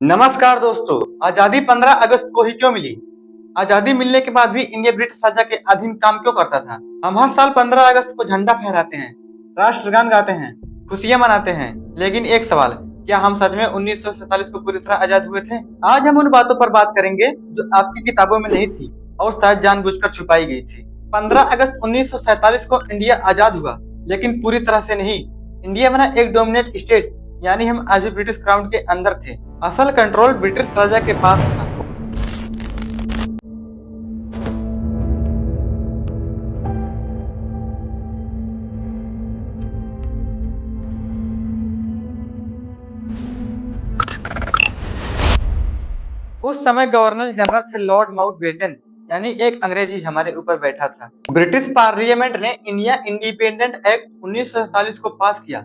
नमस्कार दोस्तों। आजादी 15 अगस्त को ही क्यों मिली? आजादी मिलने के बाद भी इंडिया ब्रिटिश राजा के अधीन काम क्यों करता था? हम हर साल 15 अगस्त को झंडा फहराते हैं, राष्ट्रगान गाते हैं, खुशियां मनाते हैं, लेकिन एक सवाल, क्या हम सच में 1947 को पूरी तरह आजाद हुए थे? आज हम उन बातों पर बात करेंगे जो आपकी किताबों में नहीं थी और शायद जानबूझकर छुपाई गई थी। 15 अगस्त 1947 को इंडिया आजाद हुआ, लेकिन पूरी तरह से नहीं। इंडिया बना एक डोमिनेट स्टेट, यानी हम आज भी ब्रिटिश क्राउन के अंदर थे। असल कंट्रोल ब्रिटिश राजा के पास था। उस समय गवर्नर जनरल थे लॉर्ड माउंटबेटन, यानी एक अंग्रेजी हमारे ऊपर बैठा था। ब्रिटिश पार्लियामेंट ने इंडिया इंडिपेंडेंट एक्ट 1947 को पास किया,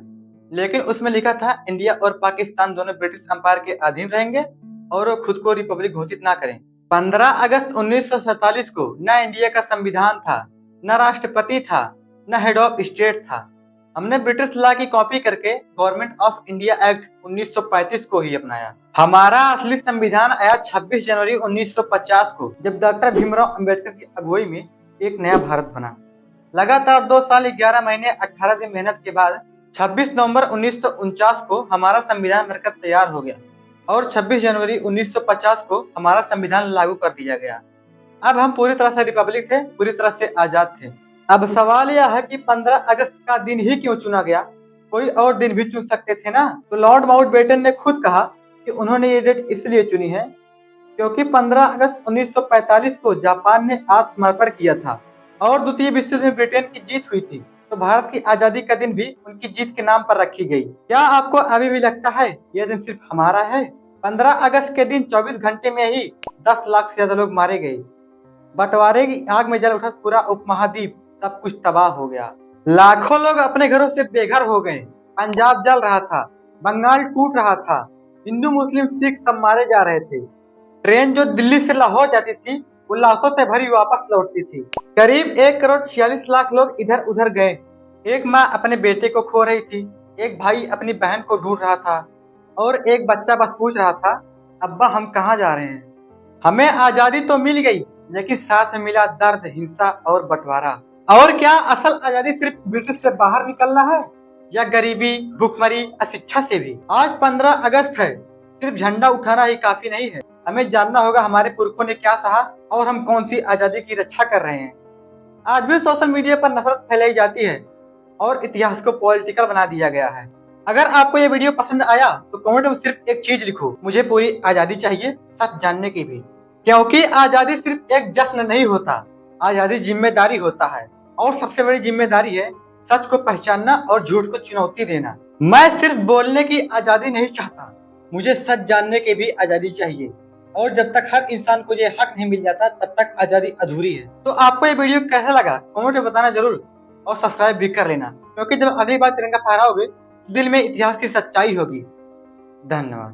लेकिन उसमें लिखा था इंडिया और पाकिस्तान दोनों ब्रिटिश अंपायर के अधीन रहेंगे और वो खुद को रिपब्लिक घोषित ना करें। 15 अगस्त 1947 को न इंडिया का संविधान था, न राष्ट्रपति था, न हेड ऑफ स्टेट था। हमने ब्रिटिश लॉ की कॉपी करके गवर्नमेंट ऑफ इंडिया एक्ट 1935 को ही अपनाया। हमारा असली संविधान आया 26 जनवरी 1950 को, जब डॉक्टर भीमराव अंबेडकर की अगुवाई में एक नया भारत बना। लगातार 2 साल 11 महीने 18 दिन मेहनत के बाद 26 नवंबर 1949 को हमारा संविधान बनकर तैयार हो गया और 26 जनवरी 1950 को हमारा संविधान लागू कर दिया गया। अब हम पूरी तरह से रिपब्लिक थे, पूरी तरह से आजाद थे। अब सवाल यह है कि 15 अगस्त का दिन ही क्यों चुना गया? कोई और दिन भी चुन सकते थे ना। तो लॉर्ड माउंटबेटन ने खुद कहा कि उन्होंने ये डेट इसलिए चुनी है क्योंकि 15 अगस्त 1945 को जापान ने आत्मसमर्पण किया था और द्वितीय विश्व युद्ध में ब्रिटेन की जीत हुई थी। तो भारत की आजादी का दिन भी उनकी जीत के नाम पर रखी गई। क्या आपको अभी भी लगता है यह दिन सिर्फ हमारा है? 15 अगस्त के दिन 24 घंटे में ही 10 लाख से ज्यादा लोग मारे गए। बंटवारे की आग में जल उठा पूरा उपमहाद्वीप, सब कुछ तबाह हो गया। लाखों लोग अपने घरों से बेघर हो गए। पंजाब जल रहा था, बंगाल टूट रहा था, हिंदू मुस्लिम सिख सब मारे जा रहे थे। ट्रेन जो दिल्ली से लाहौर जाती थी वो लाशों से भरी वापस लौटती थी। करीब 1 करोड़ 46 लाख लोग इधर उधर गए। एक माँ अपने बेटे को खो रही थी, एक भाई अपनी बहन को ढूंढ रहा था और एक बच्चा बस पूछ रहा था, अब्बा हम कहाँ जा रहे हैं? हमें आजादी तो मिल गई, लेकिन साथ में मिला दर्द, हिंसा और बंटवारा। और क्या असल आजादी सिर्फ ब्रिटिश से बाहर निकलना है, या गरीबी, भूखमरी, अशिक्षा से भी? आज 15 अगस्त है, सिर्फ झंडा उठाना ही काफी नहीं है। हमें जानना होगा हमारे पुरखों ने क्या सहा और हम कौन सी आजादी की रक्षा कर रहे हैं। आज भी सोशल मीडिया पर नफरत फैलाई जाती है और इतिहास को पॉलिटिकल बना दिया गया है। अगर आपको ये वीडियो पसंद आया तो कमेंट में सिर्फ एक चीज लिखो, मुझे पूरी आजादी चाहिए, सच जानने की भी। क्योंकि आजादी सिर्फ एक जश्न नहीं होता, आजादी जिम्मेदारी होता है और सबसे बड़ी जिम्मेदारी है सच को पहचानना और झूठ को चुनौती देना। मैं सिर्फ बोलने की आजादी नहीं चाहता, मुझे सच जानने की भी आजादी चाहिए। और जब तक हर इंसान को ये हक नहीं मिल जाता तब तक आजादी अधूरी है। तो आपको ये वीडियो कैसा लगा कमेंट में बताना जरूर और सब्सक्राइब भी कर लेना, क्योंकि जब अगली बार तिरंगा फहराओगे तो दिल में इतिहास की सच्चाई होगी। धन्यवाद।